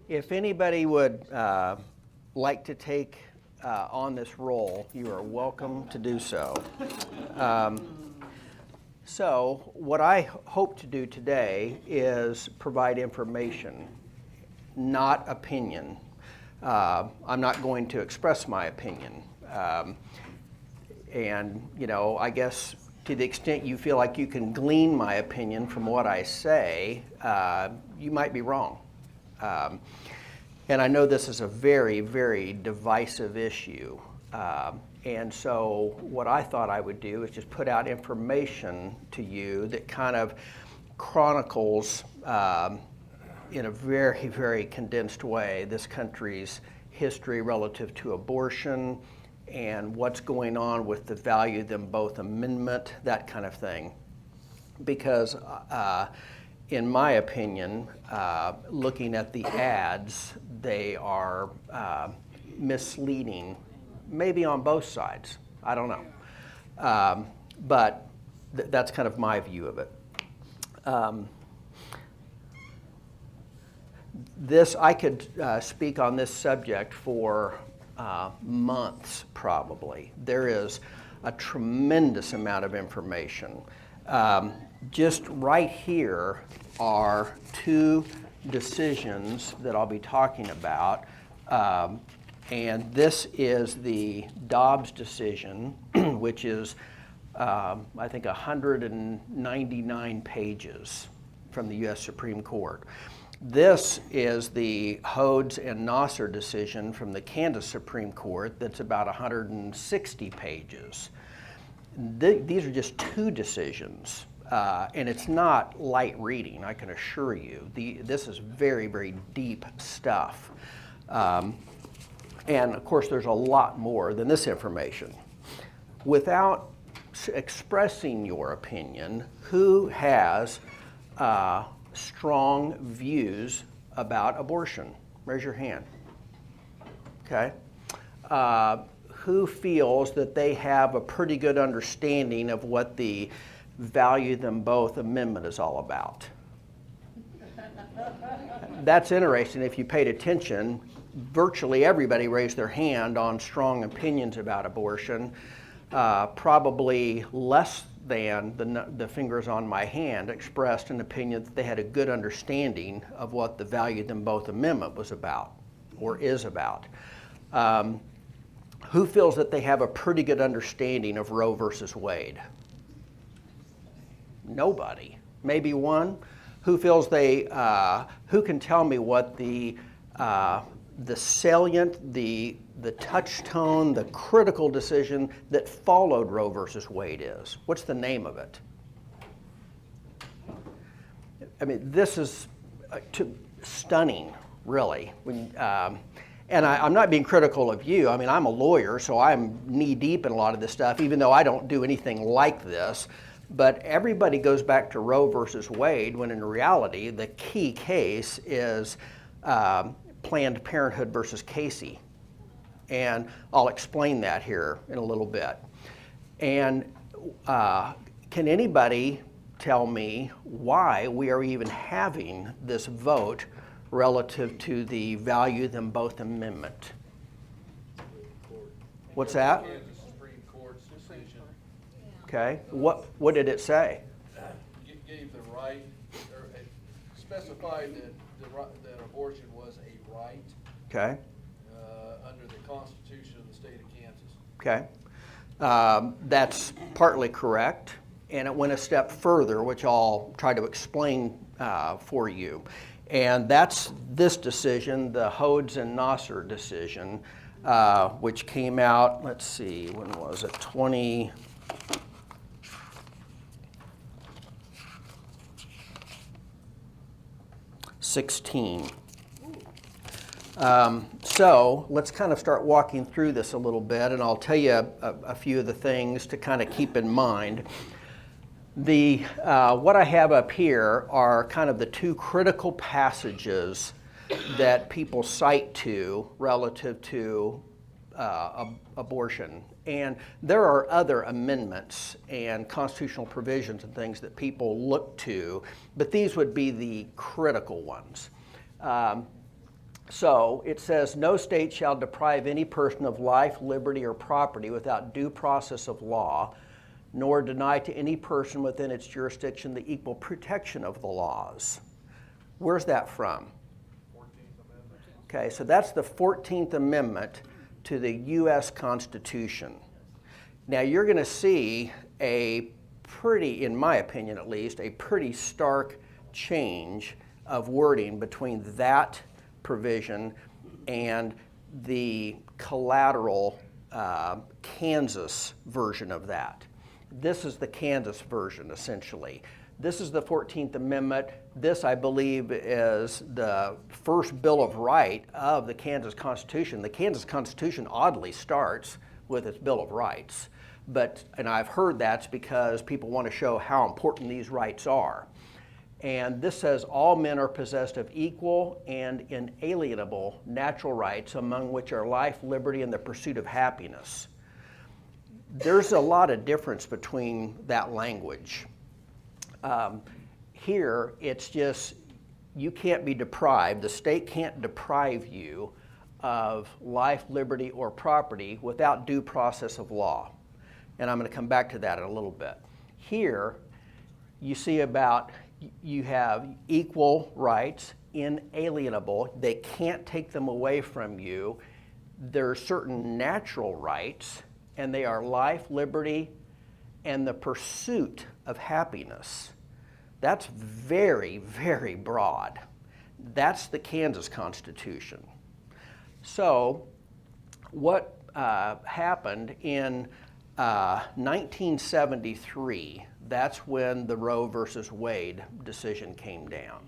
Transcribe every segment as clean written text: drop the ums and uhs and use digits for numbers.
If anybody would like to take on this role, you are welcome to do so. So what I hope to do today is provide information, not opinion. I'm not going to express my opinion. And, you know, I guess to the extent you feel like you can glean my opinion from what I say, you might be wrong. And I know this is a very, very divisive issue. And so what I thought I would do is just put out information to you that kind of chronicles in a very, very condensed way this country's history relative to abortion and what's going on with the Value Them Both Amendment, that kind of thing. Because in my opinion, looking at the ads, they are misleading, maybe on both sides. I don't know. But that's kind of my view of it. I could speak on this subject for months, probably. There is a tremendous amount of information. Just right here are two decisions that I'll be talking about. And this is the Dobbs Decision, which is, I think, 199 pages from the U.S. Supreme Court. This is the Hodes and Nasser decision from the Kansas Supreme Court that's about 160 pages. These are just two decisions, and it's not light reading, I can assure you. This is very, very deep stuff. And of course, there's a lot more than this information. Without expressing your opinion, who has strong views about abortion? Raise your hand. Okay. Who feels that they have a pretty good understanding of what the Value Them Both Amendment is all about? That's interesting. If you paid attention, virtually everybody raised their hand on strong opinions about abortion. Probably less than the fingers on my hand expressed an opinion that they had a good understanding of what the Value Them Both Amendment was about, or is about. Who feels that they have a pretty good understanding of Roe versus Wade? Nobody. Maybe one. Who feels who can tell me what the salient, the touchstone, the critical decision that followed Roe versus Wade is? What's the name of it? I mean, this is stunning, really. And I'm not being critical of you. I mean, I'm a lawyer, so I'm knee-deep in a lot of this stuff, even though I don't do anything like this. But everybody goes back to Roe versus Wade, when in reality, the key case is Planned Parenthood versus Casey. And I'll explain that here in a little bit. And can anybody tell me why we are even having this vote relative to the Value Them Both Amendment? What's that? Kansas Supreme Court's decision. Okay. What did it say? Gave the right, or specified that abortion was a right. Okay. Under the Constitution of the state of Kansas. Okay. That's partly correct. And it went a step further, which I'll try to explain for you. And that's this decision, the Hodes and Nasser decision, which came out, let's see, when was it? 2016. So let's kind of start walking through this a little bit, and I'll tell you a few of the things to kind of keep in mind. What I have up here are kind of the two critical passages that people cite to relative to abortion. And there are other amendments and constitutional provisions and things that people look to, but these would be the critical ones. So it says, no state shall deprive any person of life, liberty, or property without due process of law, nor deny to any person within its jurisdiction the equal protection of the laws. Where's that from? 14th Amendment. Okay, so that's the 14th Amendment to the U.S. Constitution. Now you're going to see a pretty, in my opinion at least, a pretty stark change of wording between that provision and the collateral Kansas version of that. This is the Kansas version, essentially. This is the 14th Amendment. This, I believe, is the first Bill of Rights of the Kansas Constitution. The Kansas Constitution oddly starts with its Bill of Rights. And I've heard that's because people want to show how important these rights are. And this says all men are possessed of equal and inalienable natural rights, among which are life, liberty, and the pursuit of happiness. There's a lot of difference between that language. Here, it's just, you can't be deprived, the state can't deprive you of life, liberty, or property without due process of law. And I'm going to come back to that in a little bit. Here, you see you have equal rights, inalienable. They can't take them away from you. There are certain natural rights, and they are life, liberty, and the pursuit of happiness. That's very, very broad. That's the Kansas Constitution. So what happened in 1973, that's when the Roe versus Wade decision came down.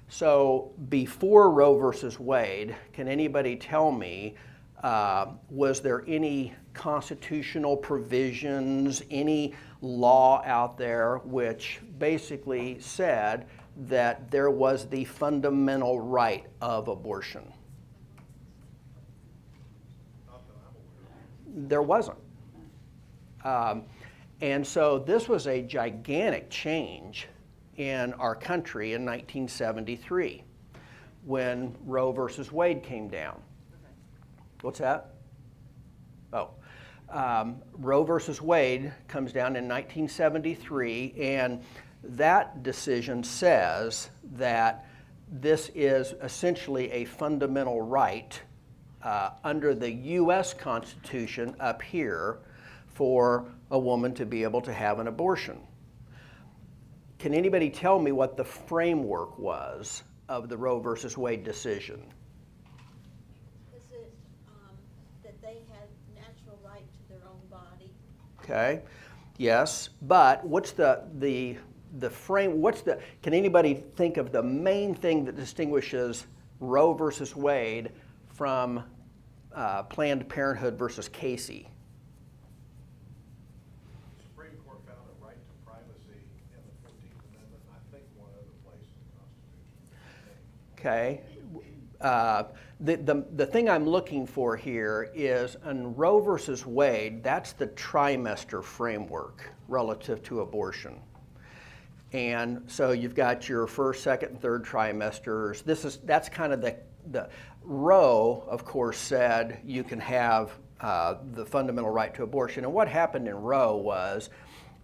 So before Roe versus Wade, can anybody tell me, was there any constitutional provisions, any law out there which basically said that there was the fundamental right of abortion? Not that I'm aware of. There wasn't. And so this was a gigantic change in our country in 1973 when Roe versus Wade came down. What's that? Oh. Roe versus Wade comes down in 1973, and that decision says that this is essentially a fundamental right under the U.S. Constitution up here for a woman to be able to have an abortion. Can anybody tell me what the framework was of the Roe versus Wade decision? Is it that they had natural right to their own body? Okay, yes, but what's the frame, can anybody think of the main thing that distinguishes Roe versus Wade from Planned Parenthood versus Casey? The Supreme Court found a right to privacy in the 14th Amendment, and I think one other place in the Constitution. Okay. The thing I'm looking for here is in Roe versus Wade, that's the trimester framework relative to abortion. And so you've got your first, second, and third trimesters. That's kind of the Roe, of course, said you can have the fundamental right to abortion. And what happened in Roe was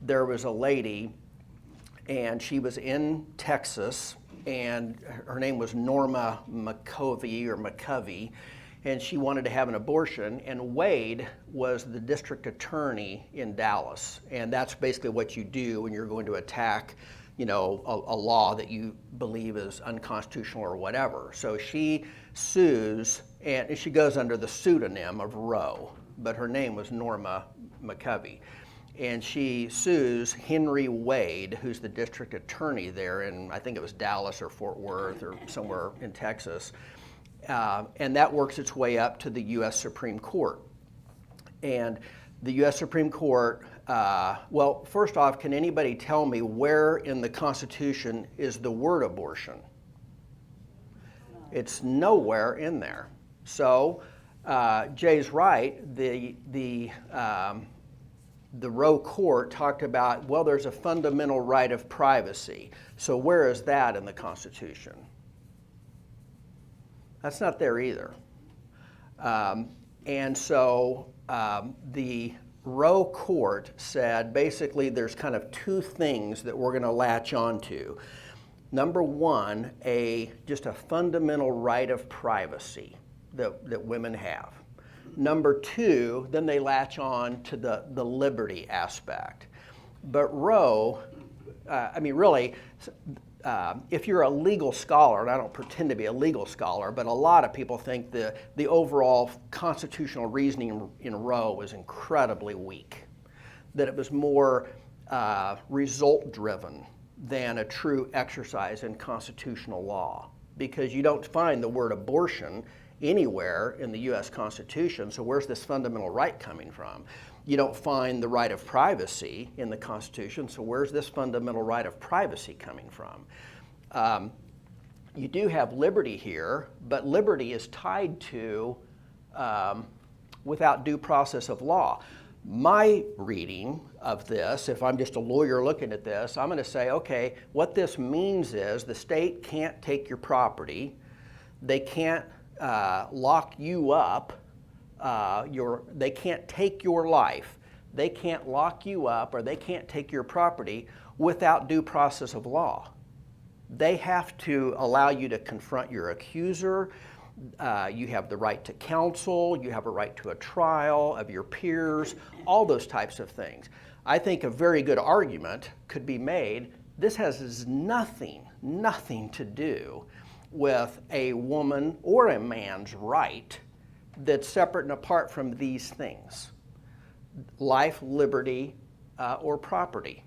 there was a lady, and she was in Texas, and her name was Norma McCovey, and she wanted to have an abortion, and Wade was the district attorney in Dallas, and that's basically what you do when you're going to attack, a law that you believe is unconstitutional or whatever. So she sues, and she goes under the pseudonym of Roe, but her name was Norma McCovey. And she sues Henry Wade, who's the district attorney there in, I think it was Dallas or Fort Worth or somewhere in Texas. And that works its way up to the U.S. Supreme Court. And the U.S. Supreme Court, well, first off, can anybody tell me where in the Constitution is the word abortion? It's nowhere in there. So Jay's right, the Roe court talked about, well, there's a fundamental right of privacy. So where is that in the Constitution? That's not there either. And so the Roe court said basically there's kind of two things that we're going to latch onto. Number one, just a fundamental right of privacy that women have. Number two, then they latch on to the liberty aspect. But Roe, really, if you're a legal scholar, and I don't pretend to be a legal scholar, but a lot of people think the overall constitutional reasoning in Roe was incredibly weak, that it was more result-driven than a true exercise in constitutional law, because you don't find the word abortion anywhere in the U.S. Constitution, so where's this fundamental right coming from? You don't find the right of privacy in the Constitution, so where's this fundamental right of privacy coming from? You do have liberty here, but liberty is tied to without due process of law. My reading of this, if I'm just a lawyer looking at this, I'm going to say, okay, what this means is the state can't take your property, they can't lock you up, they can't take your life, they can't lock you up, or they can't take your property without due process of law. They have to allow you to confront your accuser. You have the right to counsel, you have a right to a trial of your peers, all those types of things. I think a very good argument could be made, this has nothing to do with a woman or a man's right that's separate and apart from these things: life, liberty, or property.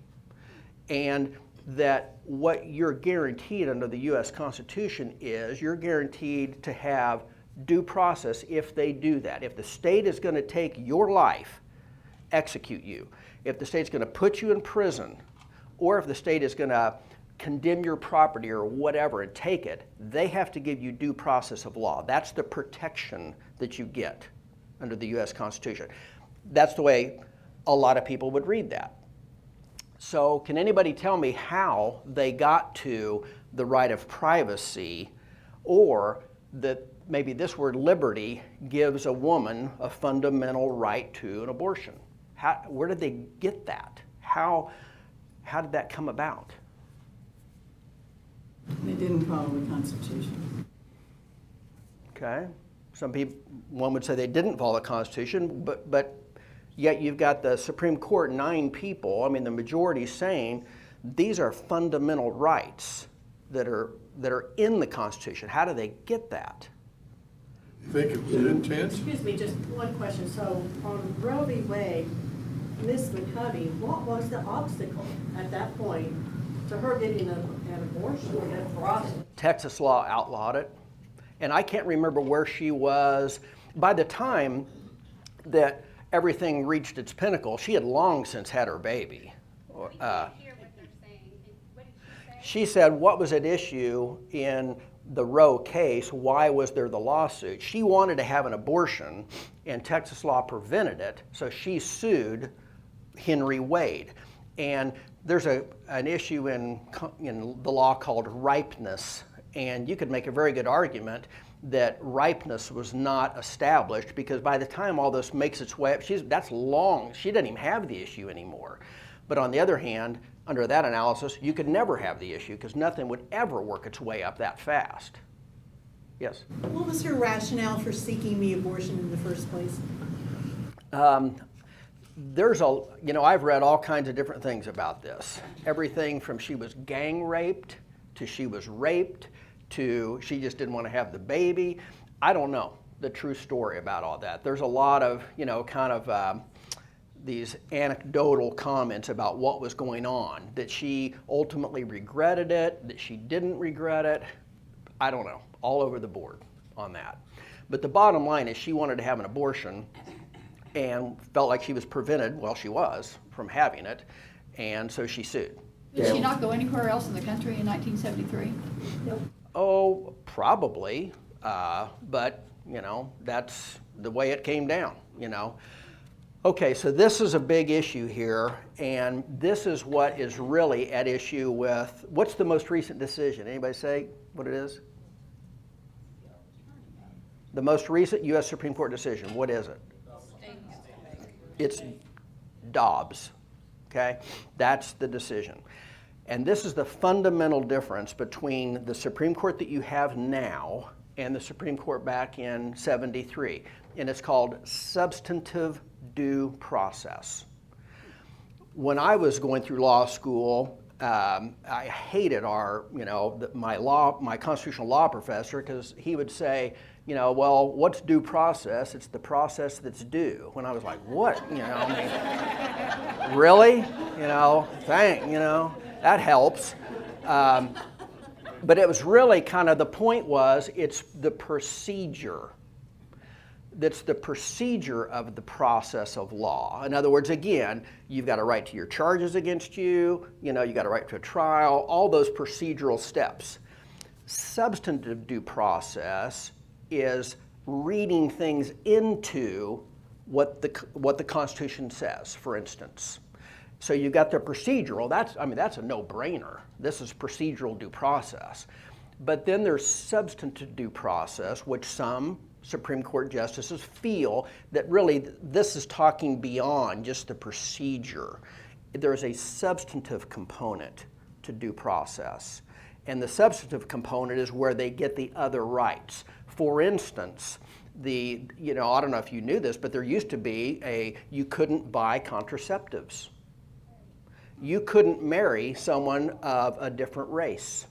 And that what you're guaranteed under the U.S. Constitution is you're guaranteed to have due process if they do that. If the state is going to take your life, execute you. If the state's going to put you in prison, or if the state is going to condemn your property or whatever and take it, they have to give you due process of law. That's the protection that you get under the U.S. Constitution. That's the way a lot of people would read that. So can anybody tell me how they got to the right of privacy, or that maybe this word liberty gives a woman a fundamental right to an abortion? Where did they get that? How did that come about? They didn't follow the Constitution. Okay. One would say they didn't follow the Constitution, but yet you've got the Supreme Court, 9 people, the majority saying these are fundamental rights that are in the Constitution. How do they get that? You think it was intent? Excuse me, just one question. So on Roe v. Wade, Ms. McCovey, what was the obstacle at that point to her getting an abortion or that process? Texas law outlawed it. And I can't remember where she was. By the time that everything reached its pinnacle, she had long since had her baby. We can't hear what they're saying. What did she say? She said, what was at issue in the Roe case? Why was there the lawsuit? She wanted to have an abortion, and Texas law prevented it, so she sued Henry Wade. And there's an issue in the law called ripeness, and you could make a very good argument that ripeness was not established, because by the time all this makes its way up, that's long. She doesn't even have the issue anymore. But on the other hand, under that analysis, you could never have the issue because nothing would ever work its way up that fast. Yes? What was her rationale for seeking the abortion in the first place? I've read all kinds of different things about this. Everything from she was gang raped to she was raped to she just didn't want to have the baby. I don't know the true story about all that. There's a lot of, these anecdotal comments about what was going on, that she ultimately regretted it, that she didn't regret it. I don't know, all over the board on that. But the bottom line is she wanted to have an abortion and felt like she was prevented, well, she was, from having it, and so she sued. Did she not go anywhere else in the country in 1973? No. Oh, probably, but, that's the way it came down, Okay, so this is a big issue here, and this is what is really at issue with, what's the most recent decision? Anybody say what it is? The most recent U.S. Supreme Court decision, what is it? It's Dobbs, okay? That's the decision. And this is the fundamental difference between the Supreme Court that you have now and the Supreme Court back in '73. And it's called Substantive Due Process. When I was going through law school, I hated my constitutional law professor, because he would say, well, what's due process? It's the process that's due. When I was like, what? Really? That helps. But it was really kind of, the point was, it's the procedure. That's the procedure of the process of law. In other words, again, you've got a right to your charges against you, you got a right to a trial, all those procedural steps. Substantive due process is reading things into what the Constitution says, for instance. So you've got the procedural, that's a no-brainer. This is procedural due process. But then there's substantive due process, which some Supreme Court justices feel that really this is talking beyond just the procedure. There's a substantive component to due process. And the substantive component is where they get the other rights. For instance, I don't know if you knew this, but there used to be you couldn't buy contraceptives. You couldn't marry someone of a different race.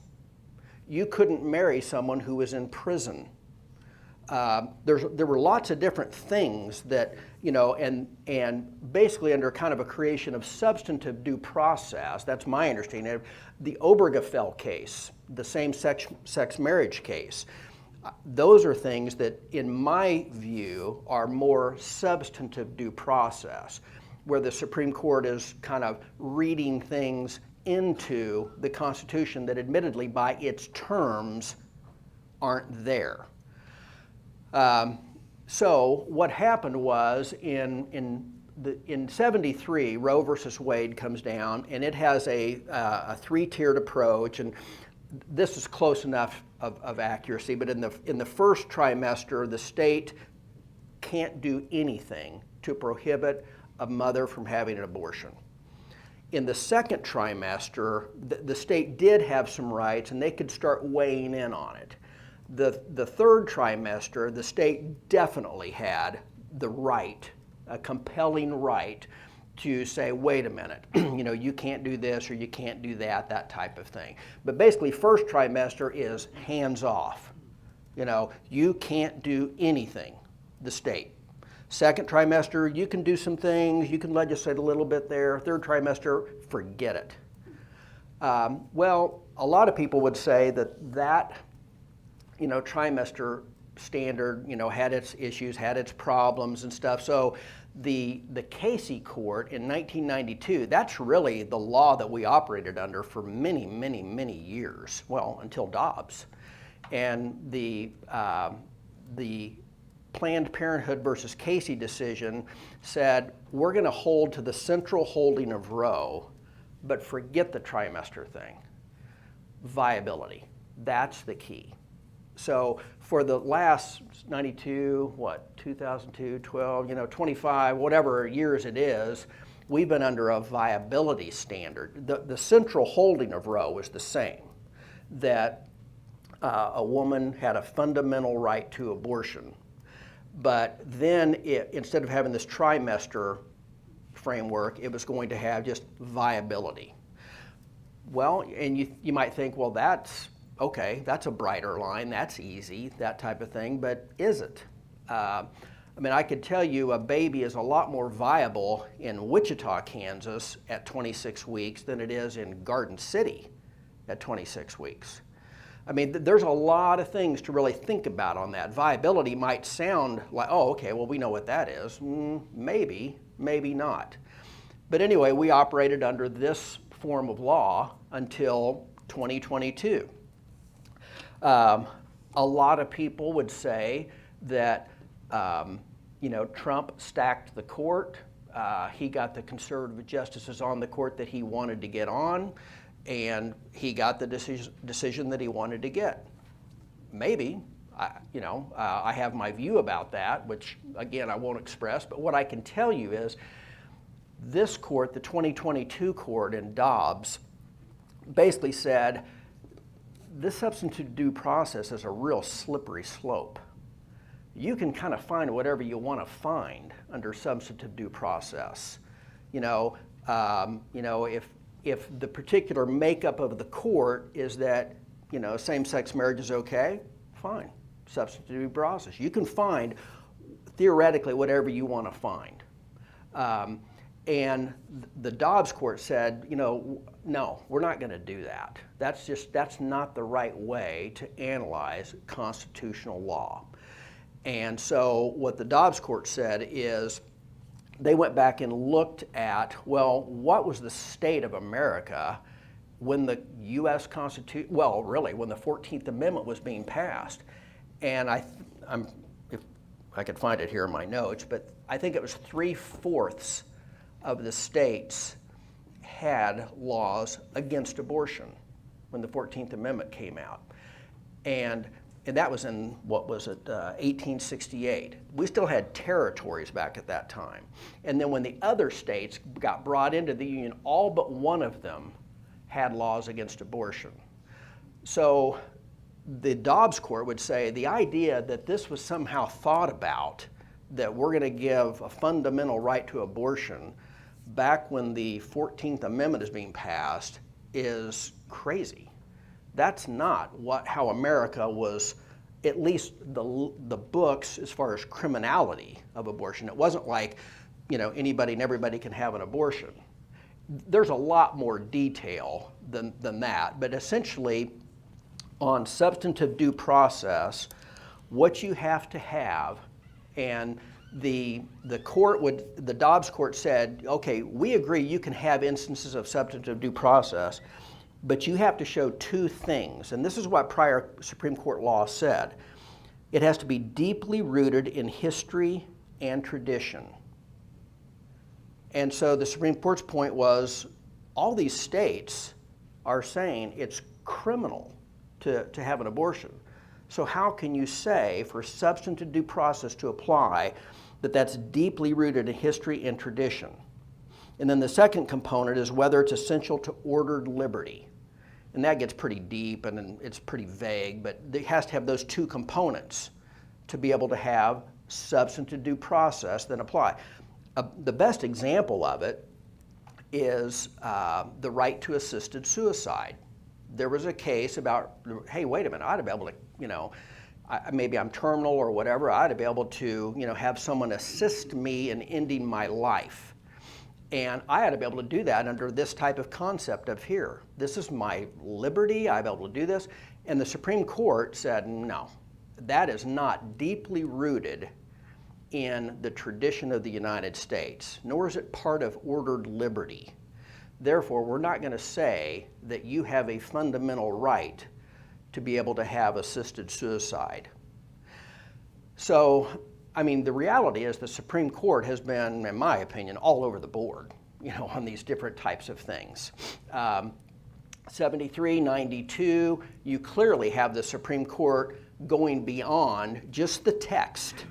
You couldn't marry someone who was in prison. There were lots of different things that, and basically under kind of a creation of substantive due process, that's my understanding. The Obergefell case, the same-sex marriage case, those are things that, in my view, are more substantive due process, where the Supreme Court is kind of reading things into the Constitution that admittedly by its terms aren't there. So what happened was in '73, Roe versus Wade comes down, and it has a three-tiered approach, and this is close enough of accuracy, but in the first trimester, the state can't do anything to prohibit a mother from having an abortion. In the second trimester, the state did have some rights, and they could start weighing in on it. The third trimester, the state definitely had the right, a compelling right, to say, wait a minute, you can't do this or you can't do that, that type of thing. But basically, first trimester is hands off. You can't do anything, the state. Second trimester, you can do some things, you can legislate a little bit there. Third trimester, forget it. Well, a lot of people would say that trimester standard, had its issues, had its problems and stuff. So the Casey Court in 1992, that's really the law that we operated under for many, many, many years. Well, until Dobbs. And the Planned Parenthood versus Casey decision said, we're going to hold to the central holding of Roe, but forget the trimester thing. Viability, that's the key. So for the last 92, 2002, 12, 25, whatever years it is, we've been under a viability standard. The central holding of Roe was the same, that a woman had a fundamental right to abortion. But then instead of having this trimester framework, it was going to have just viability. Well, and you might think, well, that's okay, that's a brighter line, that's easy, that type of thing, but is it? I could tell you a baby is a lot more viable in Wichita, Kansas at 26 weeks than it is in Garden City at 26 weeks. There's a lot of things to really think about on that. Viability might sound like, oh, okay, well, we know what that is. Maybe, maybe not. But anyway, we operated under this form of law until 2022. A lot of people would say that, Trump stacked the court. He got the conservative justices on the court that he wanted to get on, and he got the decision that he wanted to get. Maybe. I have my view about that, which again I won't express, but what I can tell you is this court, the 2022 court in Dobbs, basically said this substantive due process is a real slippery slope. You can kind of find whatever you want to find under substantive due process. If the particular makeup of the court is that same-sex marriage is okay, fine. Substantive due process. You can find theoretically whatever you want to find. And the Dobbs court said, no, we're not going to do that. That's not the right way to analyze constitutional law. And so what the Dobbs court said is they went back and looked at, well, what was the state of America when the U.S. Constitution, well, really, when the 14th Amendment was being passed. And if I could find it here in my notes, but I think it was 3/4 of the states had laws against abortion when the 14th Amendment came out. And that was in, 1868. We still had territories back at that time. And then when the other states got brought into the Union, all but one of them had laws against abortion. So the Dobbs court would say the idea that this was somehow thought about, that we're going to give a fundamental right to abortion back when the 14th Amendment is being passed, is crazy. That's not how America was, at least the books as far as criminality of abortion. It wasn't like, anybody and everybody can have an abortion. There's a lot more detail than that, but essentially on substantive due process, what you have to have, and the Dobbs court said, okay, we agree you can have instances of substantive due process, but you have to show two things, and this is what prior Supreme Court law said. It has to be deeply rooted in history and tradition. And so the Supreme Court's point was, all these states are saying it's criminal to have an abortion. So how can you say for substantive due process to apply that that's deeply rooted in history and tradition? And then the second component is whether it's essential to ordered liberty. And that gets pretty deep and it's pretty vague, but it has to have those two components to be able to have substantive due process then apply. The best example of it is the right to assisted suicide. There was a case about, hey, wait a minute, I ought to be able to, maybe I'm terminal or whatever, I ought to be able to, have someone assist me in ending my life. And I ought to be able to do that under this type of concept of here. This is my liberty, I ought to be able to do this. And the Supreme Court said, no, that is not deeply rooted in the tradition of the United States, nor is it part of ordered liberty. Therefore, we're not going to say that you have a fundamental right to be able to have assisted suicide. So, the reality is the Supreme Court has been, in my opinion, all over the board, on these different types of things. 73, 92, you clearly have the Supreme Court going beyond just the text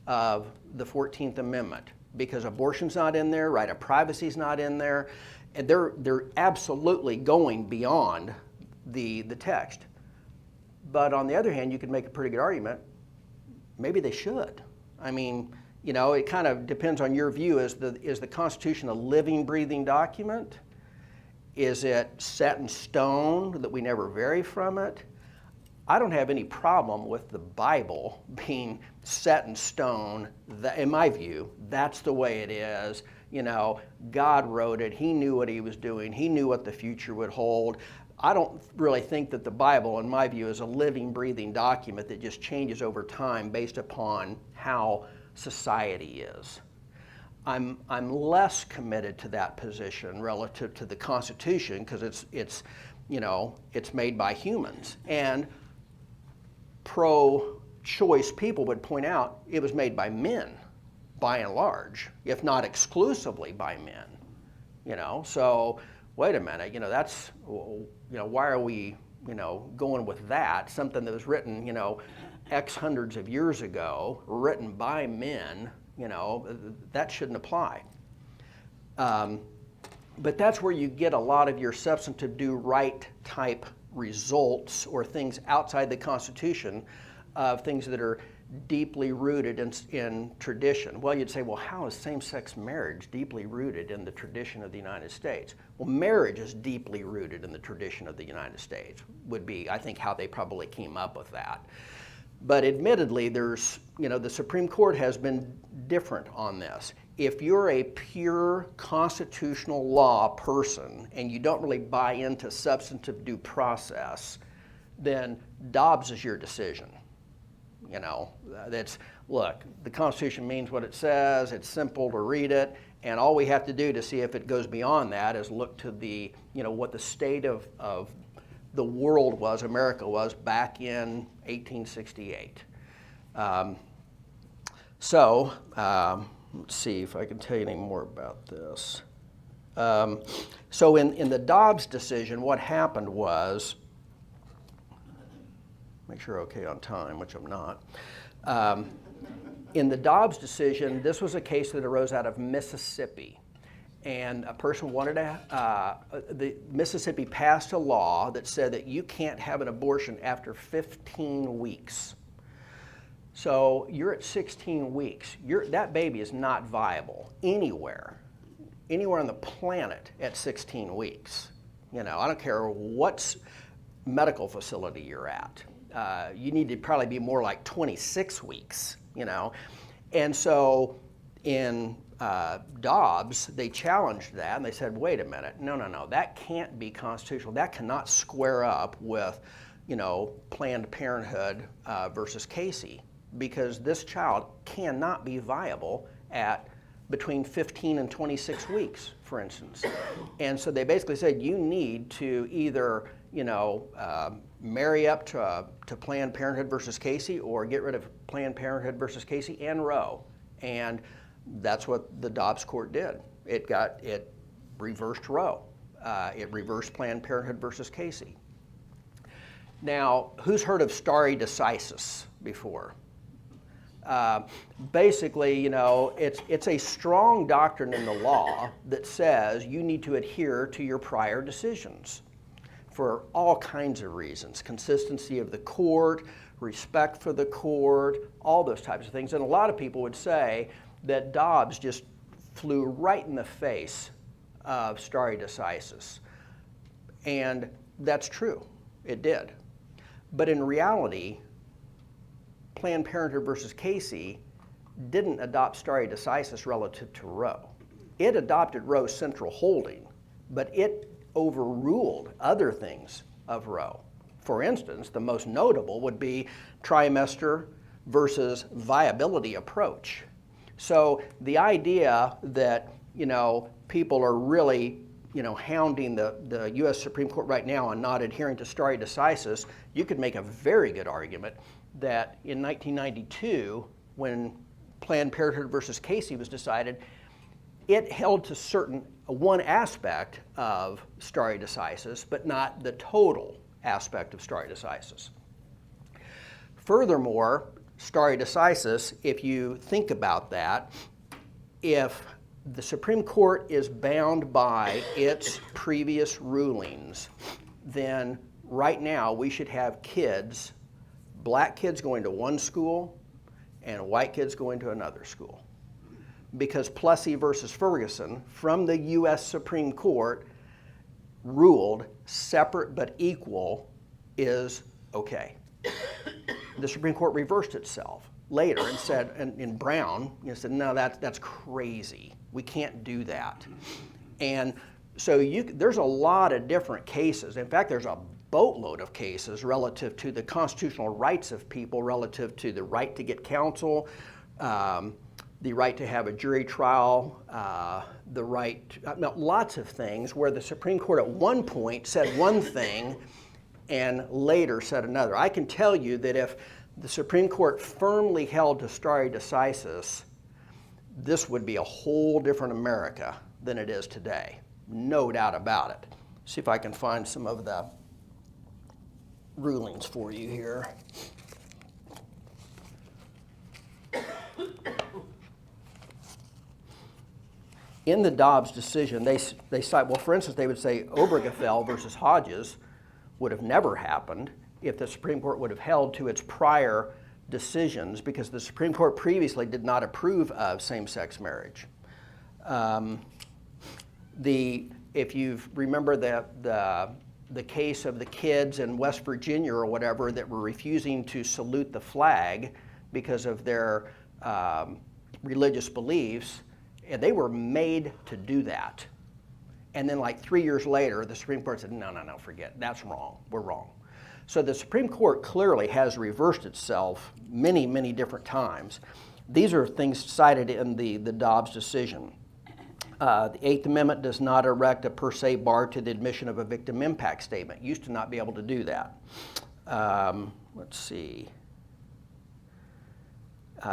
of the 14th Amendment, because abortion's not in there, right of privacy's not in there, and they're absolutely going beyond the text. But on the other hand, you could make a pretty good argument, maybe they should. It kind of depends on your view. Is the Constitution a living, breathing document? Is it set in stone that we never vary from it? I don't have any problem with the Bible being set in stone. In my view, that's the way it is. God wrote it. He knew what he was doing. He knew what the future would hold. I don't really think that the Bible, in my view, is a living, breathing document that just changes over time based upon how society is. I'm less committed to that position relative to the Constitution because it's made by humans. And pro-choice people would point out it was made by men, by and large, if not exclusively by men. So wait a minute, that's, why are we, going with that, something that was written, X hundreds of years ago, written by men, that shouldn't apply. But that's where you get a lot of your substantive due right type results, or things outside the Constitution, of things that are deeply rooted in tradition. Well, you'd say, well, how is same-sex marriage deeply rooted in the tradition of the United States? Well, marriage is deeply rooted in the tradition of the United States, would be, I think, how they probably came up with that. But admittedly, there's, the Supreme Court has been different on this. If you're a pure constitutional law person and you don't really buy into substantive due process, then Dobbs is your decision. Look, the Constitution means what it says, it's simple to read it, and all we have to do to see if it goes beyond that is look to the, what the state of the world was, America was, back in 1868. Let's see if I can tell you any more about this. So in the Dobbs decision, what happened was, make sure I'm okay on time, which I'm not. In the Dobbs decision, this was a case that arose out of Mississippi. And a person wanted Mississippi passed a law that said that you can't have an abortion after 15 weeks. So you're at 16 weeks. That baby is not viable anywhere on the planet at 16 weeks. I don't care what medical facility you're at. You need to probably be more like 26 weeks, And so in Dobbs, they challenged that, and they said, wait a minute, no, that can't be constitutional. That cannot square up with, Planned Parenthood versus Casey, because this child cannot be viable at between 15 and 26 weeks, for instance. And so they basically said, you need to either, marry up to Planned Parenthood versus Casey, or get rid of Planned Parenthood versus Casey and Roe. And that's what the Dobbs court did. It reversed Roe. It reversed Planned Parenthood versus Casey. Now, who's heard of stare decisis before? Basically, it's a strong doctrine in the law that says you need to adhere to your prior decisions for all kinds of reasons. Consistency of the court, respect for the court, all those types of things. And a lot of people would say that Dobbs just flew right in the face of stare decisis. And that's true, it did. But in reality, Planned Parenthood versus Casey didn't adopt stare decisis relative to Roe. It adopted Roe's central holding, but it overruled other things of Roe. For instance, the most notable would be trimester versus viability approach. So the idea that, people are really, hounding the U.S. Supreme Court right now on not adhering to stare decisis, you could make a very good argument that in 1992, when Planned Parenthood versus Casey was decided, it held to one aspect of stare decisis, but not the total aspect of stare decisis. Furthermore, stare decisis, if you think about that, if the Supreme Court is bound by its previous rulings, then right now we should have black kids going to one school and white kids going to another school. Because Plessy versus Ferguson from the U.S. Supreme Court ruled separate but equal is okay. The Supreme Court reversed itself later and said, in Brown, said, no, that's crazy. We can't do that. And so there's a lot of different cases. In fact, there's a boatload of cases relative to the constitutional rights of people, relative to the right to get counsel, the right to have a jury trial, lots of things where the Supreme Court at one point said one thing and later said another. I can tell you that if the Supreme Court firmly held to stare decisis, this would be a whole different America than it is today. No doubt about it. See if I can find some of the rulings for you here. In the Dobbs decision, they cite, well, for instance, they would say Obergefell versus Hodges would have never happened if the Supreme Court would have held to its prior decisions, because the Supreme Court previously did not approve of same-sex marriage. If you remember the case of the kids in West Virginia or whatever that were refusing to salute the flag because of their religious beliefs, and they were made to do that. And then like 3 years later, the Supreme Court said, no, forget it. That's wrong. We're wrong. So the Supreme Court clearly has reversed itself many, many different times. These are things cited in the Dobbs decision. The Eighth Amendment does not erect a per se bar to the admission of a victim impact statement. Used to not be able to do that. Let's see.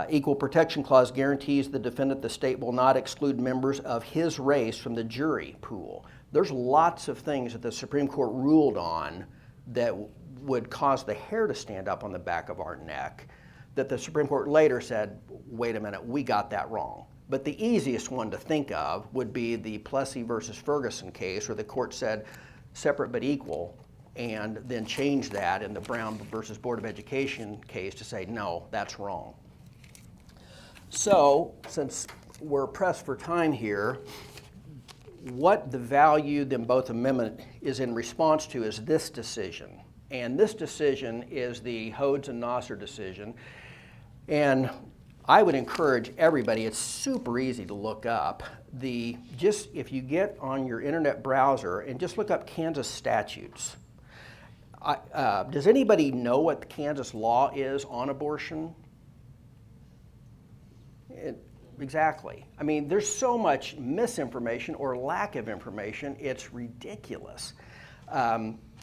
Equal Protection Clause guarantees the defendant the state will not exclude members of his race from the jury pool. There's lots of things that the Supreme Court ruled on that would cause the hair to stand up on the back of our neck, that the Supreme Court later said, wait a minute, we got that wrong. But the easiest one to think of would be the Plessy versus Ferguson case, where the court said separate but equal, and then changed that in the Brown versus Board of Education case to say, no, that's wrong. So, since we're pressed for time here, what the value in both amendment is in response to is this decision. And this decision is the Hodes and Nasser decision. And I would encourage everybody, it's super easy to look up. If you get on your internet browser and just look up Kansas statutes. Does anybody know what the Kansas law is on abortion? Exactly. I mean, there's so much misinformation or lack of information, it's ridiculous.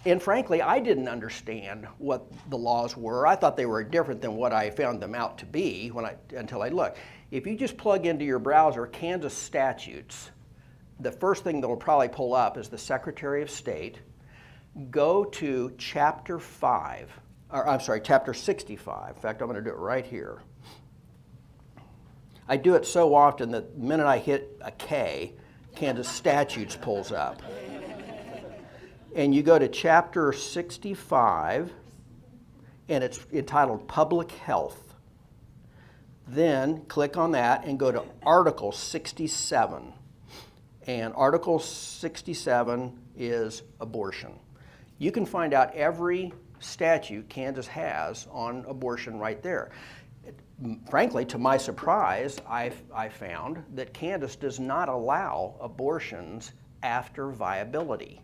And frankly, I didn't understand what the laws were. I thought they were different than what I found them out to be until I looked. If you just plug into your browser Kansas statutes, the first thing that will probably pull up is the Secretary of State. Go to Chapter 65. In fact, I'm going to do it right here. I do it so often that the minute I hit a K, Kansas statutes pulls up. And you go to Chapter 65, and it's entitled Public Health. Then click on that and go to Article 67. And Article 67 is abortion. You can find out every statute Kansas has on abortion right there. Frankly, to my surprise, I found that Kansas does not allow abortions after viability,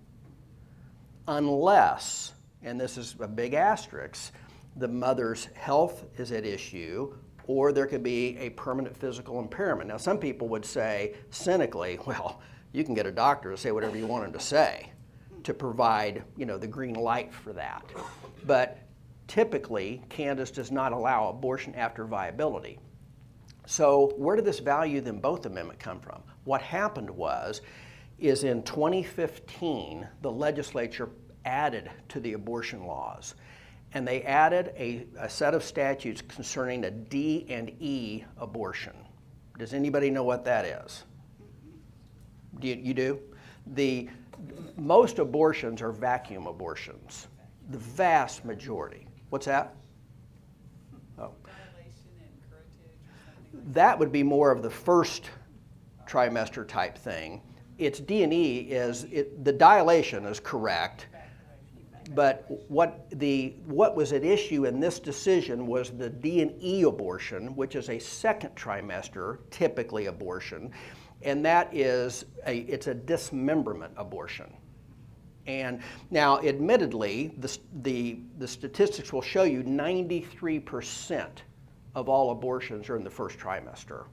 unless, and this is a big asterisk, the mother's health is at issue, or there could be a permanent physical impairment. Now, some people would say cynically, well, you can get a doctor to say whatever you want him to say to provide, the green light for that. But typically, Kansas does not allow abortion after viability. So where did this value them both amendment come from? What happened is in 2015, the legislature added to the abortion laws. And they added a set of statutes concerning a D and E abortion. Does anybody know what that is? You do? Most abortions are vacuum abortions. The vast majority. What's that? Oh. That would be more of the first trimester type thing. Its D and E the dilation is correct, but what was at issue in this decision was the D and E abortion, which is a second trimester, typically abortion, and that it's a dismemberment abortion. And now, admittedly, the statistics will show you 93% of all abortions are in the first trimester.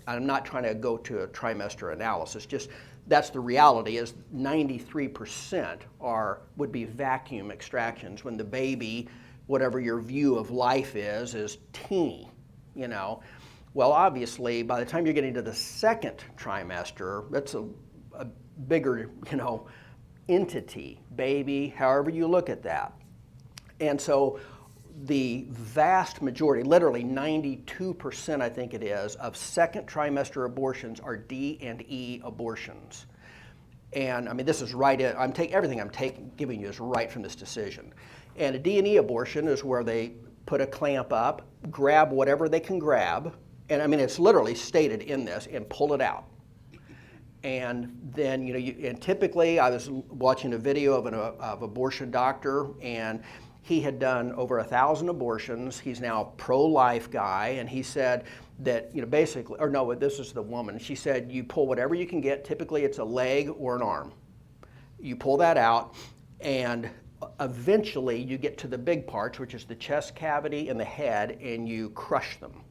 I'm not trying to go to a trimester analysis, just that's the reality, is 93% would be vacuum extractions when the baby, whatever your view of life is teeny, Well, obviously, by the time you're getting to the second trimester, that's a bigger, entity, baby, however you look at that. And so the vast majority, literally 92%, I think it is, of second trimester abortions are D and E abortions. And I mean, this is right in, everything I'm giving you is right from this decision. And a D&E abortion is where they put a clamp up, grab whatever they can grab, and I mean, it's literally stated in this, and pull it out. And then, and typically I was watching a video of an abortion doctor, and he had done over 1,000 abortions. He's now a pro-life guy, and he said that, basically, or no, this is the woman. She said, you pull whatever you can get. Typically it's a leg or an arm. You pull that out, and eventually you get to the big parts, which is the chest cavity and the head, and you crush them.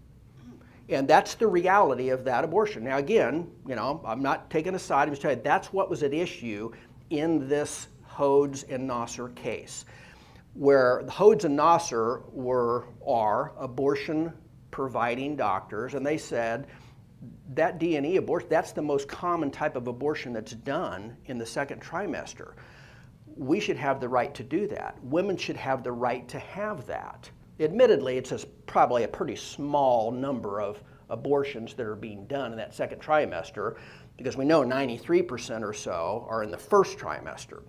And that's the reality of that abortion. Now again, I'm not taking a side, I'm just telling you that's what was at issue in this Hodes and Nasser case, where the Hodes and Nasser are abortion providing doctors, and they said that D&E abortion, that's the most common type of abortion that's done in the second trimester. We should have the right to do that. Women should have the right to have that. Admittedly, it's probably a pretty small number of abortions that are being done in that second trimester, because we know 93% or so are in the first trimester.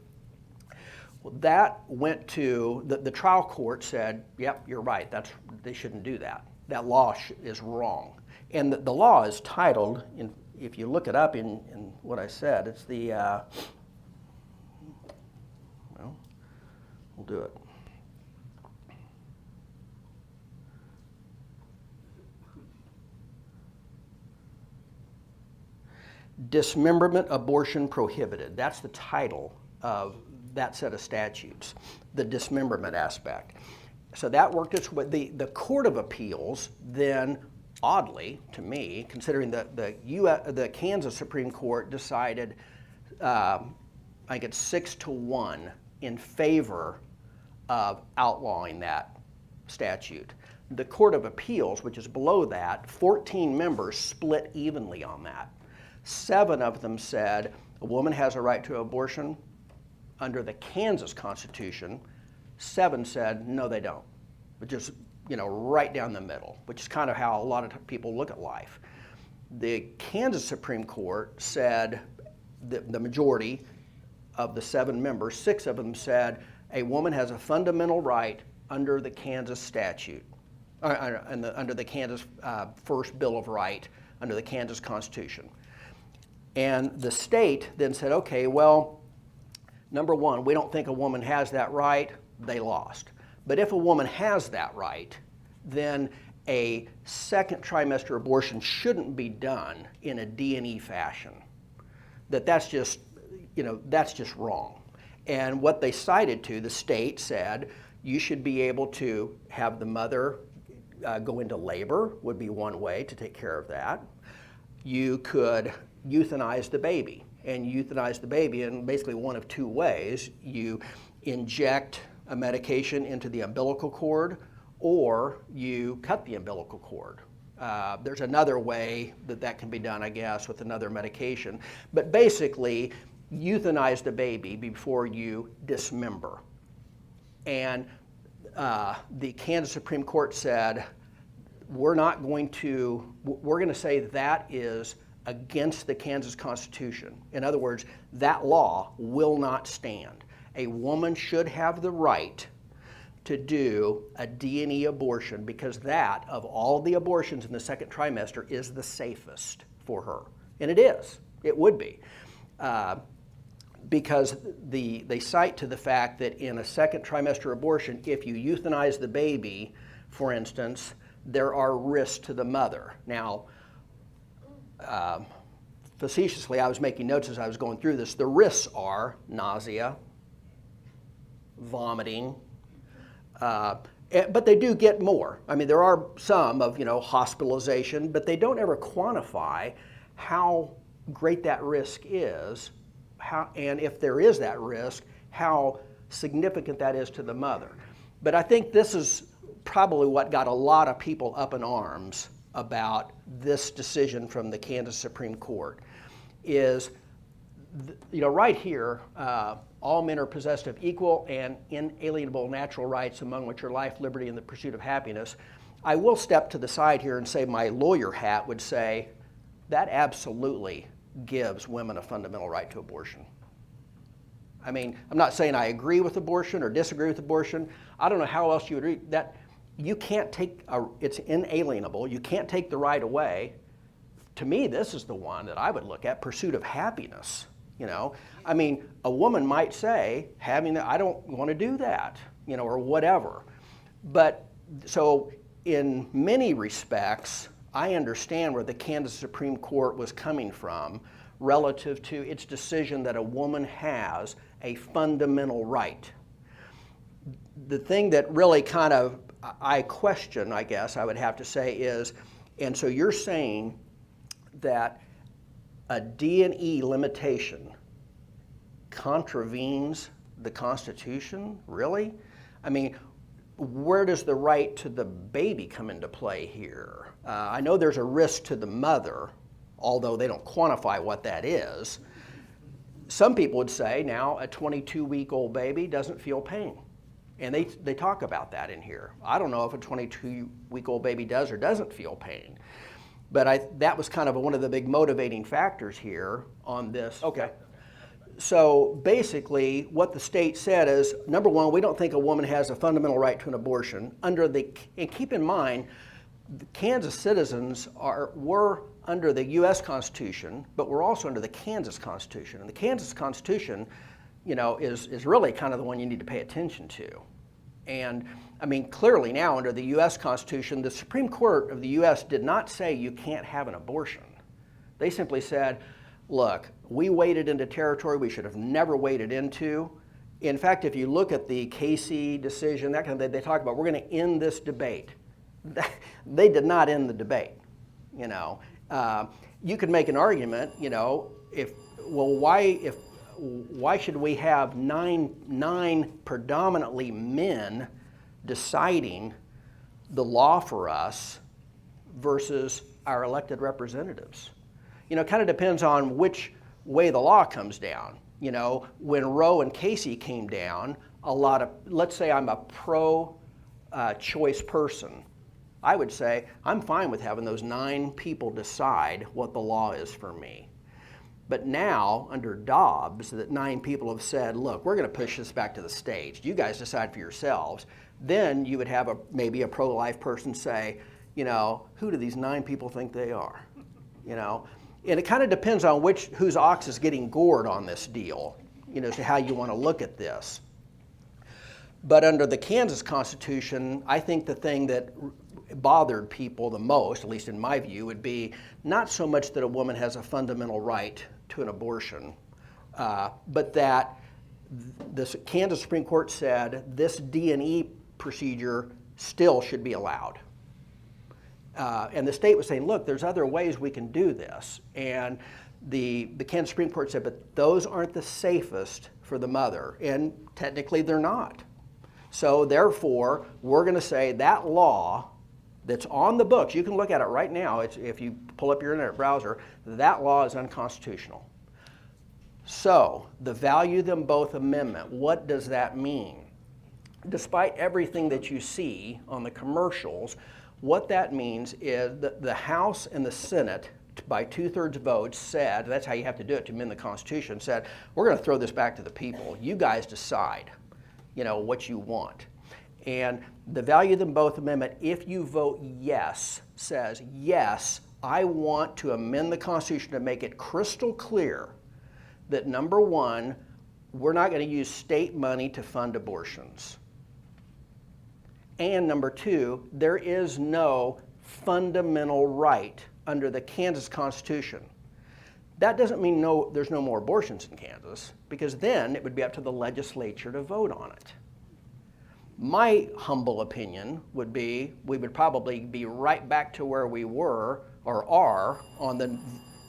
Well, that went to, the trial court said, yep, you're right, they shouldn't do that. That law is wrong. And the law is titled, if you look it up in what I said, it's the, well, we'll do it. Dismemberment Abortion Prohibited. That's the title of that set of statutes, the dismemberment aspect. So that worked its way. The Court of Appeals then, oddly to me, considering the Kansas Supreme Court decided, I think it's 6-1 in favor of outlawing that statute. The Court of Appeals, which is below that, 14 members split evenly on that. 7 of them said a woman has a right to abortion under the Kansas Constitution. 7 said no, they don't, which is right down the middle, which is kind of how a lot of people look at life. The Kansas Supreme Court said the majority of the 7 members, 6 of them said a woman has a fundamental right under the Kansas statute, under the Kansas First Bill of Rights, under the Kansas Constitution. And the state then said, okay, well, number one, we don't think a woman has that right. They lost. But if a woman has that right, then a second trimester abortion shouldn't be done in a D&E fashion. That's just wrong. And what they cited to, the state said, you should be able to have the mother go into labor, would be one way to take care of that. You could euthanize the baby, and euthanize the baby in basically one of 2 ways. You inject a medication into the umbilical cord, or you cut the umbilical cord. There's another way that can be done, I guess, with another medication. But basically, euthanize the baby before you dismember. And the Kansas Supreme Court said, we're going to say that is against the Kansas Constitution. In other words, that law will not stand. A woman should have the right to do a D&E abortion, because that, of all the abortions in the second trimester, is the safest for her. And it is. It would be. Because they cite to the fact that in a second trimester abortion, if you euthanize the baby, for instance, there are risks to the mother. Now, facetiously, I was making notes as I was going through this. The risks are nausea, vomiting, but they do get more. I mean, there are some of, hospitalization, but they don't ever quantify how great that risk is, and if there is that risk, how significant that is to the mother. But I think this is probably what got a lot of people up in arms about this decision from the Kansas Supreme Court, is right here, all men are possessed of equal and inalienable natural rights, among which are life, liberty, and the pursuit of happiness. I will step to the side here and say my lawyer hat would say that absolutely gives women a fundamental right to abortion. I mean, I'm not saying I agree with abortion or disagree with abortion. I don't know how else you would read that. You can't take, it's inalienable. You can't take the right away. To me, this is the one that I would look at, pursuit of happiness. I mean, a woman might say, I don't want to do that, or whatever. But so in many respects, I understand where the Kansas Supreme Court was coming from relative to its decision that a woman has a fundamental right. The thing that really kind of I question, I guess I would have to say, is, and so you're saying that a D&E limitation contravenes the Constitution? Really? I mean, where does the right to the baby come into play here? I know there's a risk to the mother, although they don't quantify what that is. Some people would say now a 22-week-old baby doesn't feel pain. And they talk about that in here. I don't know if a 22-week-old baby does or doesn't feel pain. But that was kind of one of the big motivating factors here on this. Okay. So basically, what the state said is, number one, we don't think a woman has a fundamental right to an abortion. And keep in mind, the Kansas citizens were under the U.S. Constitution, but we're also under the Kansas Constitution. And the Kansas Constitution, is really kind of the one you need to pay attention to. And I mean, clearly now under the U.S. Constitution, the Supreme Court of the U.S. did not say you can't have an abortion. They simply said, look, we waded into territory we should have never waded into. In fact, if you look at the Casey decision, that kind of, they talk about we're going to end this debate. They did not end the debate. You could make an argument, why should we have nine predominantly men deciding the law for us versus our elected representatives? It kind of depends on which way the law comes down. When Roe and Casey came down, let's say I'm a pro-choice person, I would say I'm fine with having those 9 people decide what the law is for me. But now, under Dobbs, that 9 people have said, look, we're going to push this back to the states. You guys decide for yourselves. Then you would have maybe a pro-life person say, who do these 9 people think they are? And it kind of depends on whose ox is getting gored on this deal, as to how you want to look at this. But under the Kansas Constitution, I think the thing that bothered people the most, at least in my view, would be not so much that a woman has a fundamental right to an abortion, but that the Kansas Supreme Court said this D&E procedure still should be allowed. And the state was saying, look, there's other ways we can do this. And the Kansas Supreme Court said, but those aren't the safest for the mother. And technically they're not. So therefore, we're going to say that law that's on the books, you can look at it right now, if you pull up your internet browser, that law is unconstitutional. So the value them both amendment, what does that mean? Despite everything that you see on the commercials, what that means is that the House and the Senate, by 2/3 votes, said, that's how you have to do it to amend the Constitution, said, we're going to throw this back to the people. You guys decide, what you want. And the value them both amendment, if you vote yes, says, yes, I want to amend the Constitution to make it crystal clear that, number one, we're not going to use state money to fund abortions. And number two, there is no fundamental right under the Kansas Constitution. That doesn't mean there's no more abortions in Kansas, because then it would be up to the legislature to vote on it. My humble opinion would be we would probably be right back to where we were or are on the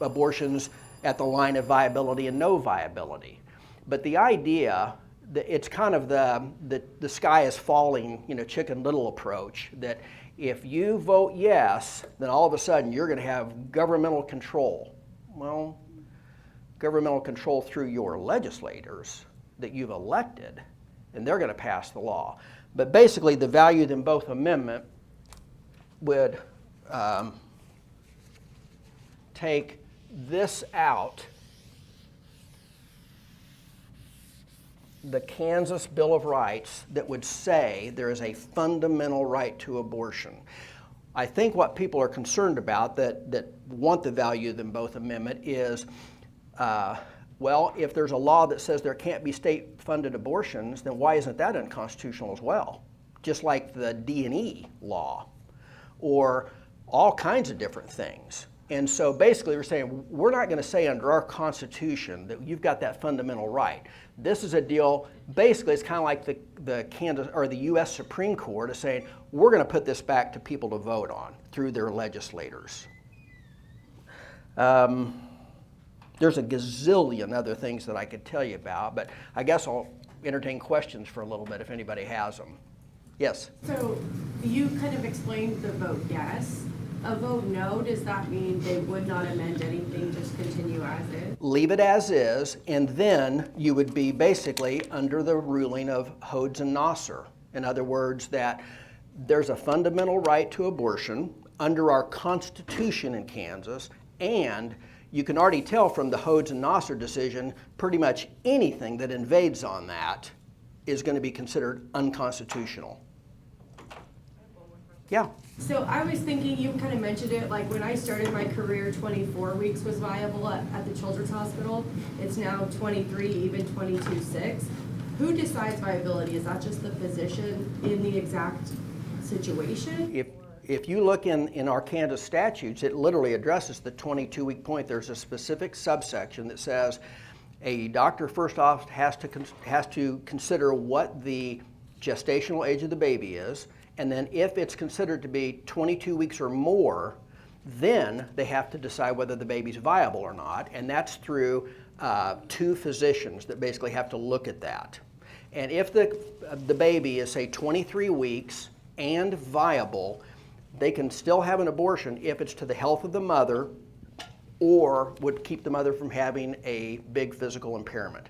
abortions at the line of viability and no viability. But the idea that it's kind of the sky is falling, Chicken Little approach, that if you vote yes, then all of a sudden you're going to have governmental control. Well, governmental control through your legislators that you've elected, and they're going to pass the law. But basically, the value them both amendment would take this out, the Kansas Bill of Rights, that would say there is a fundamental right to abortion. I think what people are concerned about that want the value them both amendment is, well, if there's a law that says there can't be state-funded abortions, then why isn't that unconstitutional as well? Just like the D&E law, or all kinds of different things. And so basically we're saying we're not going to say under our Constitution that you've got that fundamental right. This is a deal, basically it's kind of like the Kansas or the U.S. Supreme Court is saying we're going to put this back to people to vote on through their legislators. There's a gazillion other things that I could tell you about, but I guess I'll entertain questions for a little bit if anybody has them. Yes? So you kind of explained the vote yes. A vote no, does that mean they would not amend anything, just continue as is? Leave it as is, and then you would be basically under the ruling of Hodes and Nasser. In other words, that there's a fundamental right to abortion under our Constitution in Kansas, and you can already tell from the Hodes and Nasser decision, pretty much anything that invades on that is going to be considered unconstitutional. Yeah. So I was thinking, you kind of mentioned it, like when I started my career, 24 weeks was viable at the Children's Hospital. It's now 23, even 22.6. Who decides viability? Is that just the physician in the exact situation? If you look in our Kansas statutes, it literally addresses the 22-week point. There's a specific subsection that says a doctor first off has to consider what the gestational age of the baby is, and then if it's considered to be 22 weeks or more, then they have to decide whether the baby's viable or not, and that's through 2 physicians that basically have to look at that. And if the baby is, say, 23 weeks and viable, they can still have an abortion if it's to the health of the mother or would keep the mother from having a big physical impairment.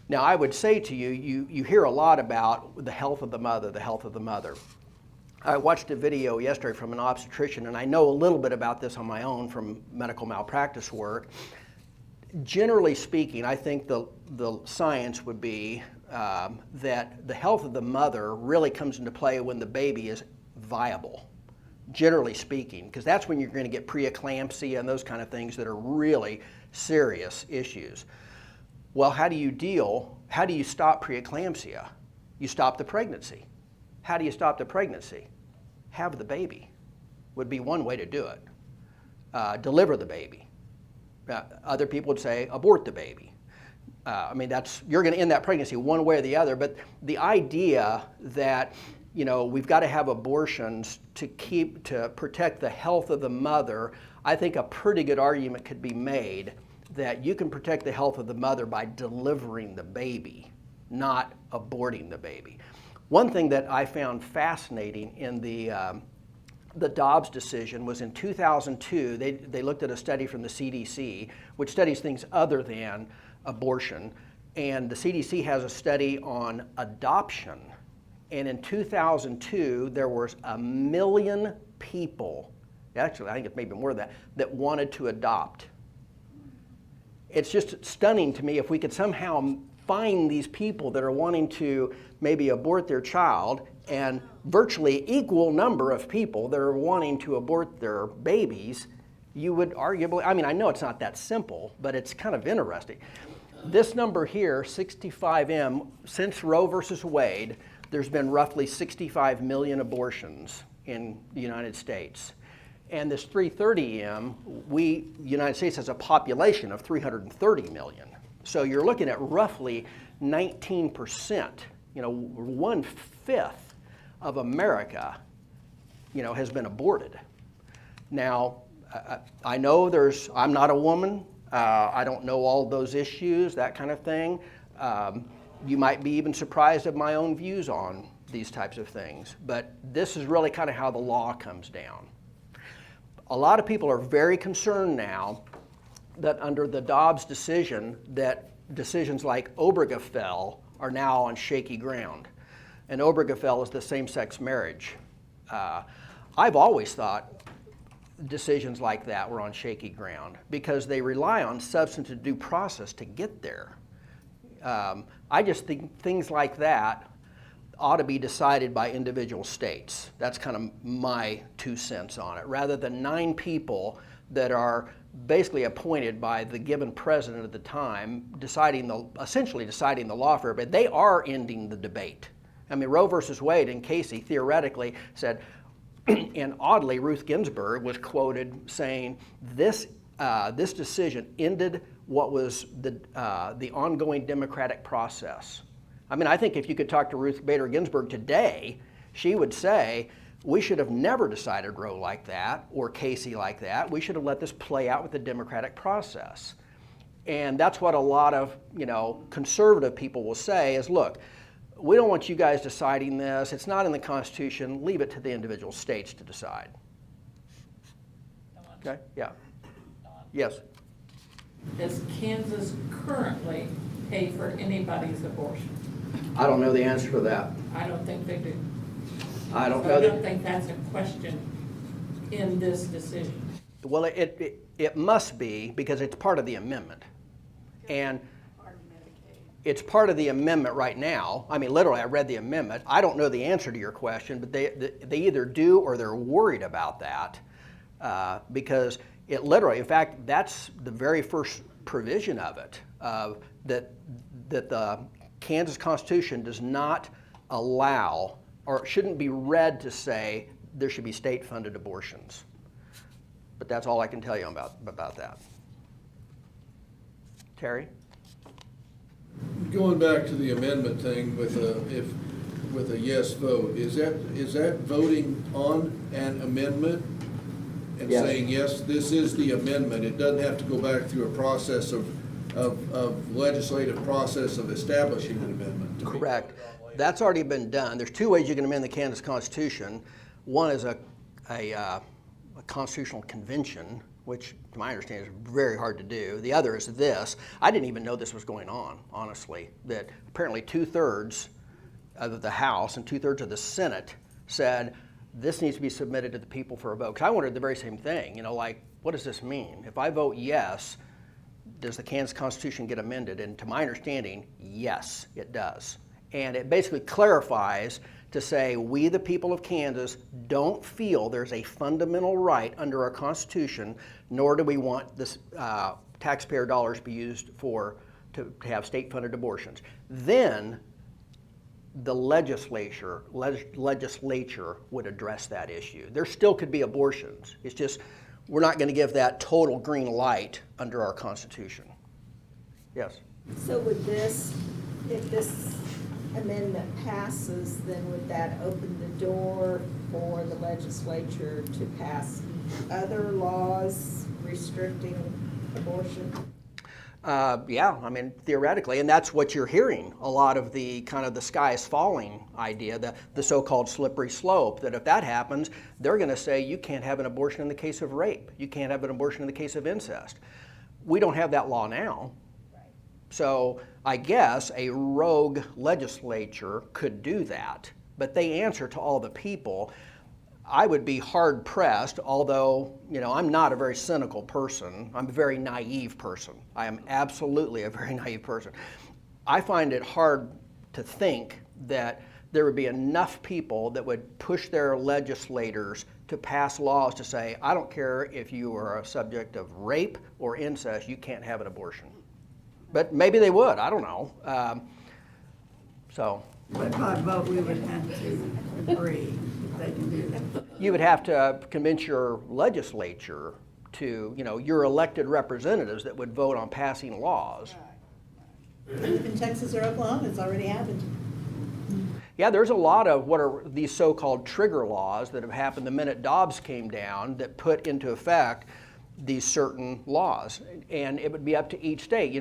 Now, I would say to you, you hear a lot about the health of the mother, the health of the mother. I watched a video yesterday from an obstetrician, and I know a little bit about this on my own from medical malpractice work. Generally speaking, I think the science would be that the health of the mother really comes into play when the baby is viable, generally speaking, because that's when you're going to get preeclampsia and those kind of things that are really serious issues. Well, how do you stop preeclampsia? You stop the pregnancy. How do you stop the pregnancy? Have the baby would be one way to do it. Deliver the baby. Other people would say abort the baby. I mean, you're going to end that pregnancy one way or the other, but the idea that we've got to have abortions to protect the health of the mother, I think a pretty good argument could be made that you can protect the health of the mother by delivering the baby, not aborting the baby. One thing that I found fascinating in the Dobbs decision was in 2002, they looked at a study from the CDC, which studies things other than abortion, and the CDC has a study on adoption. And in 2002, there was 1 million people, actually I think it's maybe more than that wanted to adopt. It's just stunning to me if we could somehow find these people that are wanting to maybe abort their child and virtually equal number of people that are wanting to abort their babies, you would arguably, I mean, I know it's not that simple, but it's kind of interesting. This number here, 65M, since Roe versus Wade, there's been roughly 65 million abortions in the United States. And this 330M, the United States has a population of 330 million. So you're looking at roughly 19%, 1/5 of America, has been aborted. Now, I know I'm not a woman. I don't know all those issues, that kind of thing. You might be even surprised at my own views on these types of things. But this is really kind of how the law comes down. A lot of people are very concerned now that under the Dobbs decision, that decisions like Obergefell are now on shaky ground. And Obergefell is the same-sex marriage. I've always thought decisions like that were on shaky ground because they rely on substantive due process to get there. I just think things like that ought to be decided by individual states. That's kind of my 2 cents on it, rather than 9 people that are basically appointed by the given president at the time, essentially deciding the law for everybody. They are ending the debate. I mean, Roe versus Wade and Casey theoretically said, and oddly, Ruth Ginsburg was quoted saying, this decision ended what was the ongoing democratic process. I mean, I think if you could talk to Ruth Bader Ginsburg today, she would say, we should have never decided Roe like that or Casey like that. We should have let this play out with the democratic process. And that's what a lot of, conservative people will say is, look, we don't want you guys deciding this. It's not in the Constitution. Leave it to the individual states to decide. Okay? Yeah. Yes. Does Kansas currently pay for anybody's abortion? I don't know the answer to that. I don't think they do. I don't So know I that. don't think that's a question in this decision. Well, it must be because it's part of the amendment. And it's part of the amendment right now. I mean, literally, I read the amendment. I don't know the answer to your question, but they either do or they're worried about that because it literally, in fact, that's the very first provision of it, that the Kansas Constitution does not allow or shouldn't be read to say there should be state-funded abortions. But that's all I can tell you about that. Terry? Going back to the amendment thing with a yes vote, is that voting on an amendment and Yes. saying, yes, this is the amendment? It doesn't have to go back through a process of legislative process of establishing an amendment? to be Correct. voted on later. That's already been done. There's 2 ways you can amend the Kansas Constitution. One is a constitutional convention, which to my understanding is very hard to do. The other is this. I didn't even know this was going on, honestly, that apparently 2/3 of the House and 2/3 of the Senate said this needs to be submitted to the people for a vote. 'Cause I wondered the very same thing, what does this mean? If I vote yes, does the Kansas Constitution get amended? And to my understanding, yes, it does. And it basically clarifies to say we, the people of Kansas, don't feel there's a fundamental right under our Constitution, nor do we want this taxpayer dollars be used to have state-funded abortions. Then the legislature would address that issue. There still could be abortions. It's just we're not going to give that total green light under our Constitution. Yes? So would this, if this amendment passes, then would that open the door for the legislature to pass other laws restricting abortion? Yeah, I mean, theoretically, and that's what you're hearing, a lot of the kind of the sky is falling idea, the so-called slippery slope, that if that happens, they're going to say you can't have an abortion in the case of rape, you can't have an abortion in the case of incest. We don't have that law now. So I guess a rogue legislature could do that, but they answer to all the people. I would be hard pressed, although, I'm not a very cynical person. I'm a very naive person. I am absolutely a very naive person. I find it hard to think that there would be enough people that would push their legislators to pass laws to say, I don't care if you are a subject of rape or incest, you can't have an abortion. But maybe they would, I don't know. But by vote, we would have to agree if they can do that. You would have to convince your legislature to, your elected representatives that would vote on passing laws. In Texas or Oklahoma, it's already happened. Yeah, there's a lot of what are these so-called trigger laws that have happened the minute Dobbs came down that put into effect these certain laws. And it would be up to each state.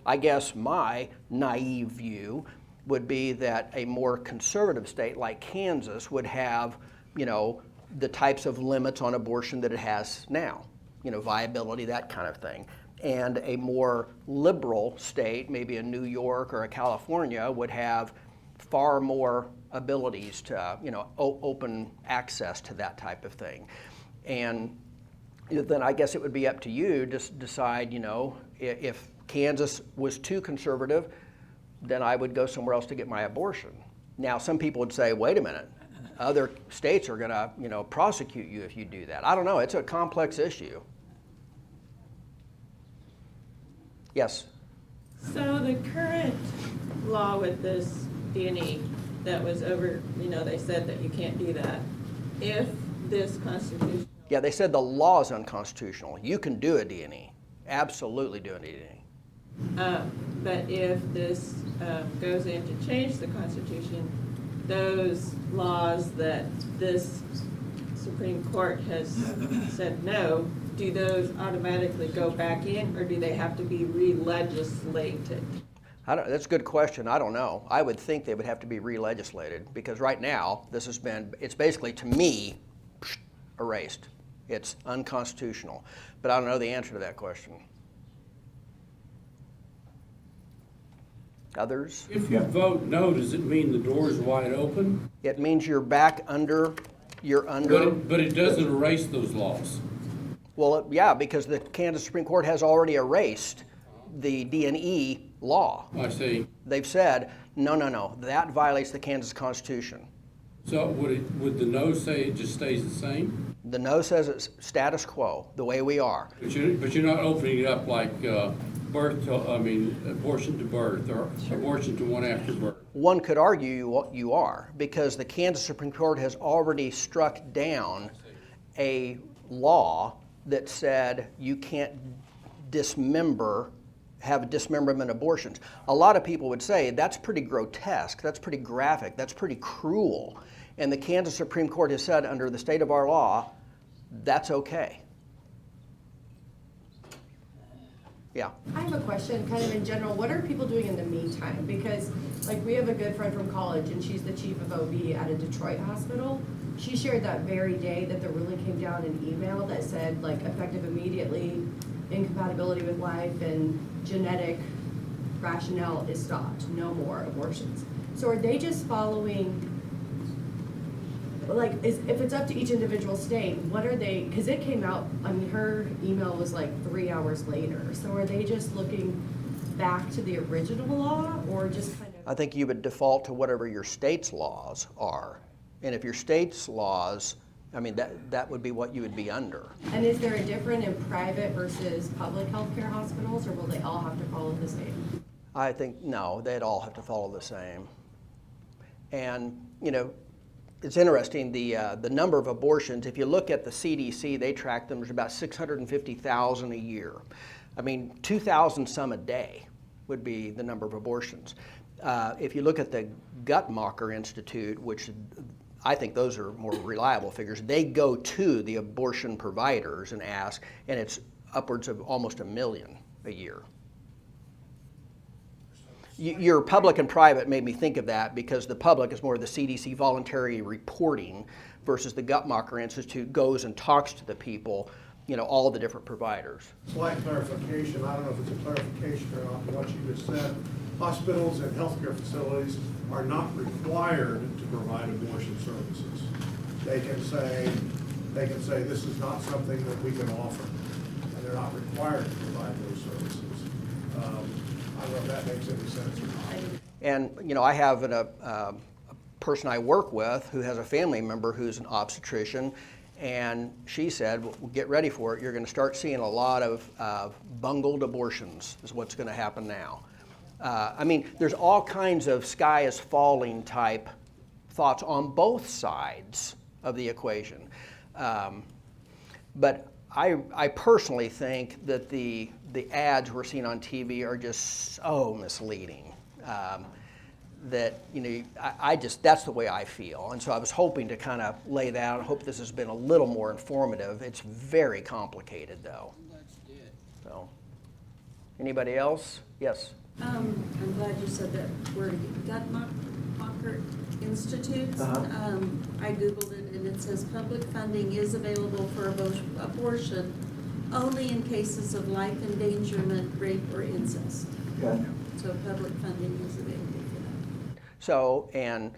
I guess my naive view would be that a more conservative state like Kansas would have, the types of limits on abortion that it has now, viability, that kind of thing. And a more liberal state, maybe a New York or a California, would have far more abilities to, open access to that type of thing. And then I guess it would be up to you to decide, if Kansas was too conservative, then I would go somewhere else to get my abortion. Now, some people would say, wait a minute, other states are gonna, prosecute you if you do that. I don't know, it's a complex issue. Yes? So the current law with this D&E that was over, they said that you can't do that. If this constitutional. Yeah, they said the law is unconstitutional. You can do a D&E, absolutely do a D&E. But if this goes in to change the Constitution, those laws that this Supreme Court has said no, do those automatically go back in, or do they have to be re-legislated? That's a good question. I don't know. I would think they would have to be re-legislated because right now, it's basically, to me, erased. It's unconstitutional. But I don't know the answer to that question. Others? If you vote no, does it mean the door is wide open? It means you're back under. But it doesn't erase those laws. Well, yeah, because the Kansas Supreme Court has already erased the D&E law. I see. They've said, no, that violates the Kansas Constitution. So would the no say it just stays the same? The no says it's status quo, the way we are. But you're not opening it up like abortion to birth or abortion to one after birth. One could argue you are, because the Kansas Supreme Court has already struck down a law that said you can't have dismemberment abortions. A lot of people would say that's pretty grotesque, that's pretty graphic, that's pretty cruel. And the Kansas Supreme Court has said under the state of our law, that's okay. Yeah. I have a question, kind of in general. What are people doing in the meantime? Because, we have a good friend from college, and she's the chief of OB at a Detroit hospital. She shared that very day that the ruling came down in email that said, effective immediately, incompatibility with life and genetic rationale is stopped. No more abortions. So are they just following? If it's up to each individual state, what are they, because it came out, her email was 3 hours later. So are they just looking back to the original law or just kind of? I think you would default to whatever your state's laws are. And if your state's laws, that would be what you would be under. And is there a difference in private versus public healthcare hospitals, or will they all have to follow the same? I think, no, they'd all have to follow the same. And, it's interesting, the number of abortions, if you look at the CDC, they track them, there's about 650,000 a year. 2,000 some a day would be the number of abortions. If you look at the Guttmacher Institute, which I think those are more reliable figures, they go to the abortion providers and ask, and it's upwards of almost 1 million a year. Your public and private made me think of that because the public is more the CDC voluntary reporting versus the Guttmacher Institute goes and talks to the people, all the different providers. Slight clarification, I don't know if it's a clarification or not, but what you just said, hospitals and healthcare facilities are not required to provide abortion services. They can say this is not something that we can offer, and they're not required to provide those services. I don't know if that makes any sense or not. And, I have a person I work with who has a family member who's an obstetrician, and she said, well, get ready for it. You're going to start seeing a lot of bungled abortions is what's going to happen now. There's all kinds of sky is falling type thoughts on both sides of the equation. But I personally think that the ads we're seeing on TV are just so misleading that that's the way I feel. And so I was hoping to kind of lay that out. I hope this has been a little more informative. It's very complicated though. So, anybody else? Yes. I'm glad you said that word, Guttmacher Institute. I Googled it and it says public funding is available for abortion only in cases of life endangerment, rape, or incest. Okay. So public funding is available for that. So, and,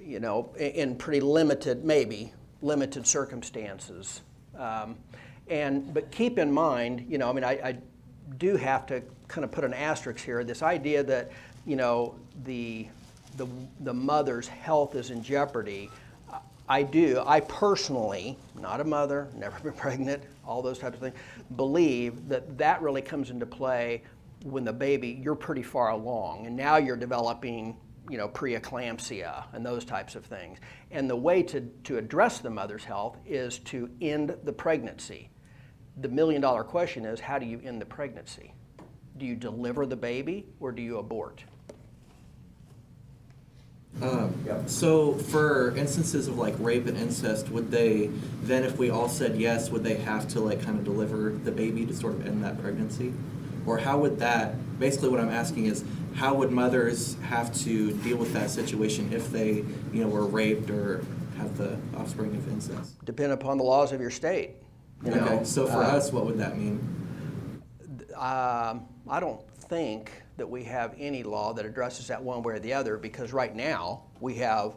you know, in pretty limited, maybe, limited circumstances. But keep in mind, you know, I mean, I do have to kind of put an asterisk here, this idea that, you know, the mother's health is in jeopardy. I personally, not a mother, never been pregnant, all those types of things, believe that that really comes into play when the baby, you're pretty far along, and now you're developing, you know, preeclampsia and those types of things. And the way to address the mother's health is to end the pregnancy. The million-dollar question is, how do you end the pregnancy? Do you deliver the baby or do you abort? So for instances of like rape and incest, would they then, if we all said yes, would they have to like kind of deliver the baby to sort of end that pregnancy? Or how would that, basically what I'm asking is, how would mothers have to deal with that situation if they, you know, were raped or have the offspring of incest? Depend upon the laws of your state. You know? Okay, so for us, what would that mean? I don't think that we have any law that addresses that one way or the other, because right now we have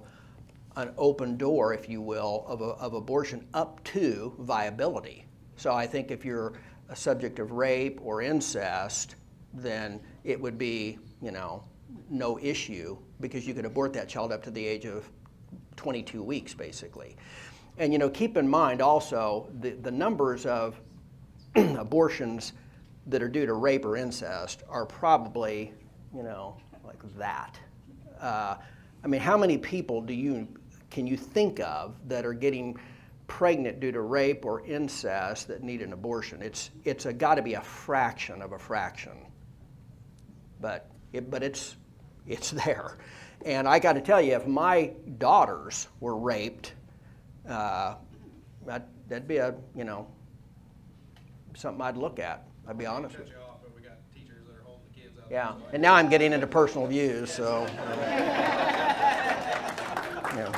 an open door, if you will, of abortion up to viability. So I think if you're a subject of rape or incest, then it would be, you know, no issue, because you could abort that child up to the age of 22 weeks, basically. And, you know, keep in mind also the numbers of abortions that are due to rape or incest are probably, you know, like that. I mean, how many people can you think of that are getting pregnant due to rape or incest that need an abortion? It's got to be a fraction of a fraction, but it's there. And I got to tell you, if my daughters were raped, that'd be a, you know, something I'd look at. I'd be honest with you. Yeah, and now I'm getting into personal views, so. Yeah.